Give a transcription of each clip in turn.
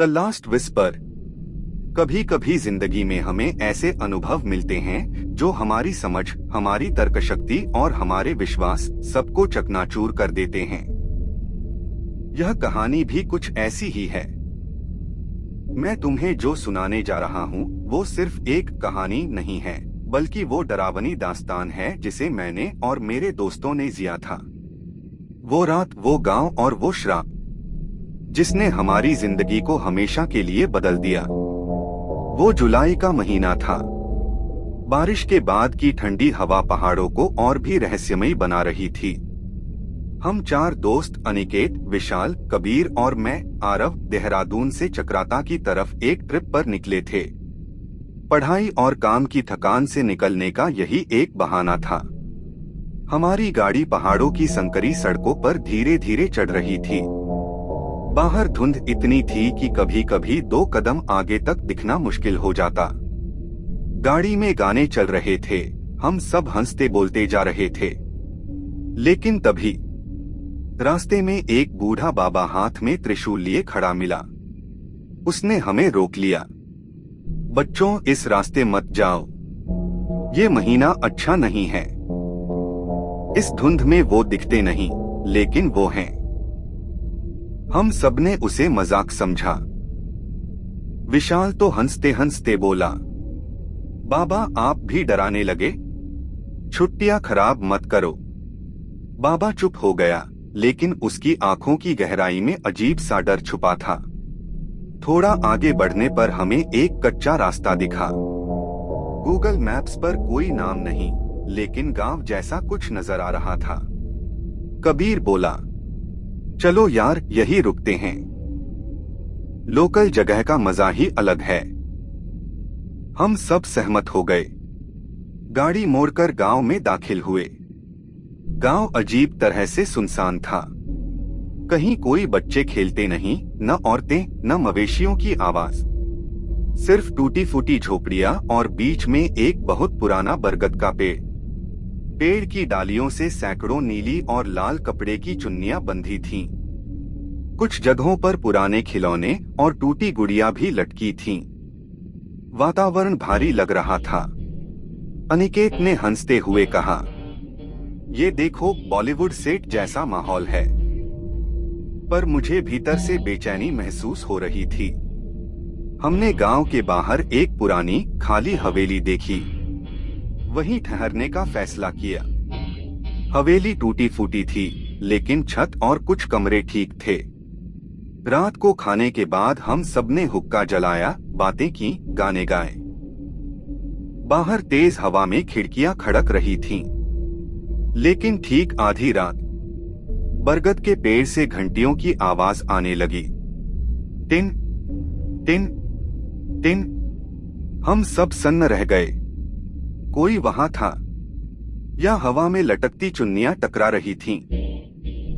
The last whisper. कभी कभी जिंदगी में हमें ऐसे अनुभव मिलते हैं जो हमारी समझ, हमारी तर्कशक्ति और हमारे विश्वास सबको चकनाचूर कर देते हैं। यह कहानी भी कुछ ऐसी ही है। मैं तुम्हें जो सुनाने जा रहा हूँ वो सिर्फ एक कहानी नहीं है, बल्कि वो डरावनी दास्तान है जिसे मैंने और मेरे दोस्तों ने जिया था। वो रात, वो गांव और वो श्राप जिसने हमारी जिंदगी को हमेशा के लिए बदल दिया। वो जुलाई का महीना था। बारिश के बाद की ठंडी हवा पहाड़ों को और भी रहस्यमयी बना रही थी। हम 4 दोस्त अनिकेत, विशाल, कबीर और मैं आरव देहरादून से चक्राता की तरफ एक ट्रिप पर निकले थे। पढ़ाई और काम की थकान से निकलने का यही एक बहाना था। हमारी गाड़ी पहाड़ों की संकरी सड़कों पर धीरे धीरे चढ़ रही थी। बाहर धुंध इतनी थी कि कभी कभी 2 कदम आगे तक दिखना मुश्किल हो जाता। गाड़ी में गाने चल रहे थे, हम सब हंसते बोलते जा रहे थे। लेकिन तभी रास्ते में एक बूढ़ा बाबा हाथ में त्रिशूल लिए खड़ा मिला। उसने हमें रोक लिया। बच्चों, इस रास्ते मत जाओ, ये महीना अच्छा नहीं है। इस धुंध में वो दिखते नहीं, लेकिन वो हैं। हम सबने उसे मजाक समझा। विशाल तो हंसते हंसते बोला, बाबा आप भी डराने लगे, छुट्टियां खराब मत करो। बाबा चुप हो गया, लेकिन उसकी आंखों की गहराई में अजीब सा डर छुपा था। थोड़ा आगे बढ़ने पर हमें एक कच्चा रास्ता दिखा। गूगल मैप्स पर कोई नाम नहीं, लेकिन गांव जैसा कुछ नजर आ रहा था। कबीर बोला, चलो यार, यही रुकते हैं। लोकल जगह का मजा ही अलग है। हम सब सहमत हो गए। गाड़ी मोड़कर गांव में दाखिल हुए। गांव अजीब तरह से सुनसान था। कहीं कोई बच्चे खेलते नहीं, न औरतें, न मवेशियों की आवाज। सिर्फ टूटी फूटी झोपड़ियां और बीच में एक बहुत पुराना बरगद का पेड़। पेड़ की डालियों से सैकड़ों नीली और लाल कपड़े की चुन्नियां बंधी थीं। कुछ जगहों पर पुराने खिलौने और टूटी गुड़ियां भी लटकी थीं। वातावरण भारी लग रहा था। अनिकेत ने हंसते हुए कहा, ये देखो, बॉलीवुड सेट जैसा माहौल है। पर मुझे भीतर से बेचैनी महसूस हो रही थी। हमने गांव के बाहर एक पुरानी खाली हवेली देखी। वहीं ठहरने का फैसला किया। हवेली टूटी फूटी थी, लेकिन छत और कुछ कमरे ठीक थे। रात को खाने के बाद हम सबने हुक्का जलाया, बातें की, गाने गाए। बाहर तेज हवा में खिड़कियां खड़क रही थीं। लेकिन ठीक आधी रात बरगद के पेड़ से घंटियों की आवाज आने लगी। Tin tin tin. हम सब सन्न रह गए। कोई वहां था, या हवा में लटकती चुन्नियां टकरा रही थीं।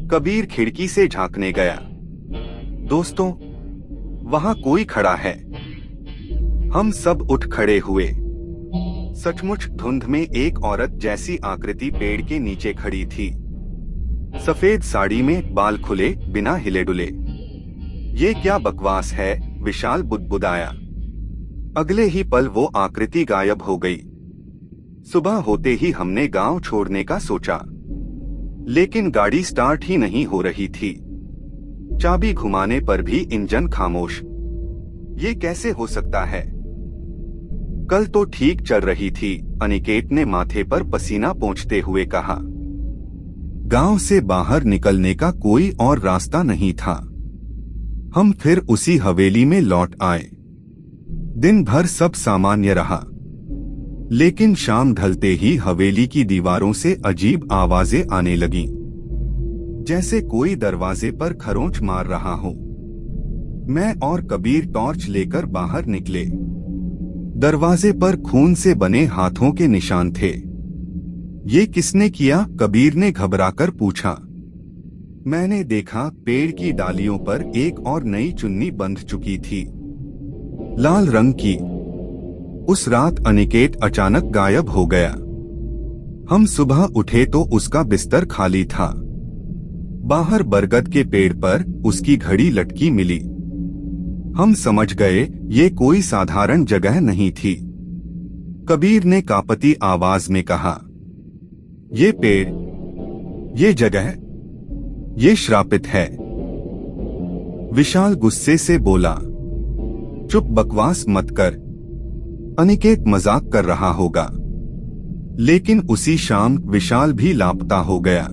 कबीर खिड़की से झांकने गया। दोस्तों, वहां कोई खड़ा है। हम सब उठ खड़े हुए। सचमुच धुंध में एक औरत जैसी आकृति पेड़ के नीचे खड़ी थी। सफेद साड़ी में, बाल खुले, बिना हिले डुले। ये क्या बकवास है, विशाल बुदबुदाया। अगले ही पल वो आकृति गायब हो गई। सुबह होते ही हमने गांव छोड़ने का सोचा, लेकिन गाड़ी स्टार्ट ही नहीं हो रही थी। चाबी घुमाने पर भी इंजन खामोश। ये कैसे हो सकता है? कल तो ठीक चल रही थी, अनिकेत ने माथे पर पसीना पोंछते हुए कहा। गांव से बाहर निकलने का कोई और रास्ता नहीं था। हम फिर उसी हवेली में लौट आए। दिन भर सब सामान्य रहा, लेकिन शाम ढलते ही हवेली की दीवारों से अजीब आवाजें आने लगीं, जैसे कोई दरवाजे पर खरोंच मार रहा हो। मैं और कबीर टॉर्च लेकर बाहर निकले। दरवाजे पर खून से बने हाथों के निशान थे। ये किसने किया? कबीर ने घबराकर पूछा। मैंने देखा, पेड़ की डालियों पर एक और नई चुन्नी बंध चुकी थी, लाल रंग की। उस रात अनिकेत अचानक गायब हो गया। हम सुबह उठे तो उसका बिस्तर खाली था। बाहर बरगद के पेड़ पर उसकी घड़ी लटकी मिली। हम समझ गए ये कोई साधारण जगह नहीं थी। कबीर ने कांपती आवाज में कहा, ये पेड़, ये जगह, ये श्रापित है। विशाल गुस्से से बोला, चुप, बकवास मत कर, अनिकेत मजाक कर रहा होगा। लेकिन उसी शाम विशाल भी लापता हो गया।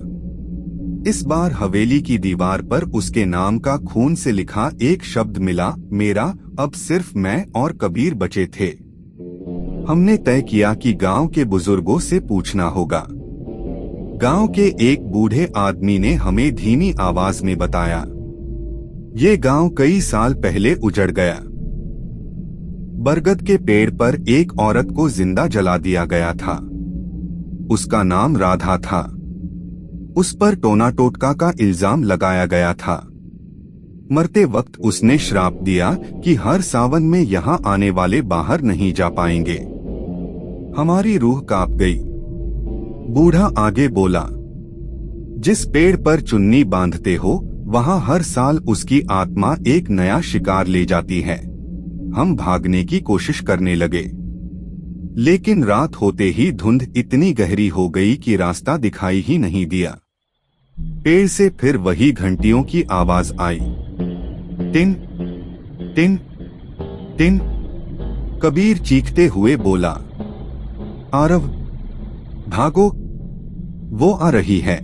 इस बार हवेली की दीवार पर उसके नाम का खून से लिखा एक शब्द मिला, मेरा। अब सिर्फ मैं और कबीर बचे थे। हमने तय किया कि गांव के बुजुर्गों से पूछना होगा। गांव के एक बूढ़े आदमी ने हमें धीमी आवाज में बताया, ये गांव कई साल पहले उजड़ गया। बरगद के पेड़ पर एक औरत को जिंदा जला दिया गया था। उसका नाम राधा था। उस पर टोना टोटका का इल्जाम लगाया गया था। मरते वक्त उसने श्राप दिया कि हर सावन में यहाँ आने वाले बाहर नहीं जा पाएंगे। हमारी रूह कांप गई। बूढ़ा आगे बोला, जिस पेड़ पर चुन्नी बांधते हो वहाँ हर साल उसकी आत्मा एक नया शिकार ले जाती है। हम भागने की कोशिश करने लगे, लेकिन रात होते ही धुंध इतनी गहरी हो गई कि रास्ता दिखाई ही नहीं दिया। पेड़ से फिर वही घंटियों की आवाज आई, टिन टिन टिन। कबीर चीखते हुए बोला, आरव, भागो, वो आ रही है।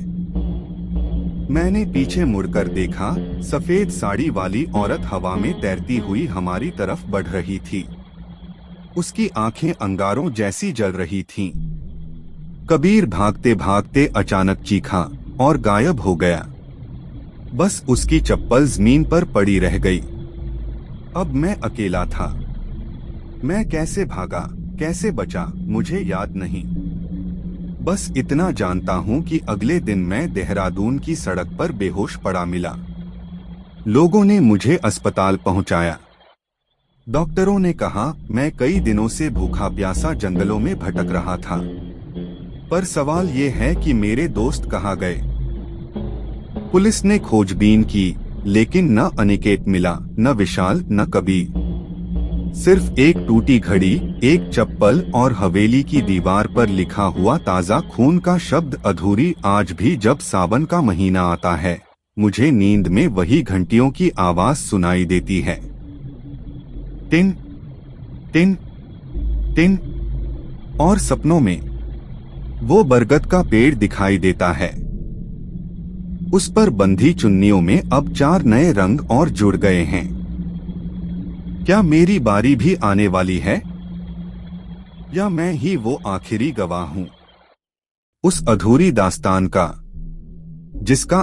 मैंने पीछे मुड़कर देखा, सफेद साड़ी वाली औरत हवा में तैरती हुई हमारी तरफ बढ़ रही थी। उसकी आंखें अंगारों जैसी जल रही थीं। कबीर भागते भागते अचानक चीखा और गायब हो गया। बस उसकी चप्पल जमीन पर पड़ी रह गई। अब मैं अकेला था। मैं कैसे भागा, कैसे बचा, मुझे याद नहीं। बस इतना जानता हूं कि अगले दिन मैं देहरादून की सड़क पर बेहोश पड़ा मिला। लोगों ने मुझे अस्पताल पहुंचाया। डॉक्टरों ने कहा मैं कई दिनों से भूखा प्यासा जंगलों में भटक रहा था। पर सवाल ये है कि मेरे दोस्त कहाँ गए। पुलिस ने खोजबीन की, लेकिन न अनिकेत मिला, न विशाल, न कबीर। सिर्फ एक टूटी घड़ी, एक चप्पल और हवेली की दीवार पर लिखा हुआ ताजा खून का शब्द अधूरी। आज भी जब सावन का महीना आता है, मुझे नींद में वही घंटियों की आवाज सुनाई देती है, टिन टिन टिन। और सपनों में वो बरगद का पेड़ दिखाई देता है। उस पर बंधी चुन्नियों में अब 4 नए रंग और जुड़ गए हैं। क्या मेरी बारी भी आने वाली है, या मैं ही वो आखिरी गवाह हूं उस अधूरी दास्तान का, जिसका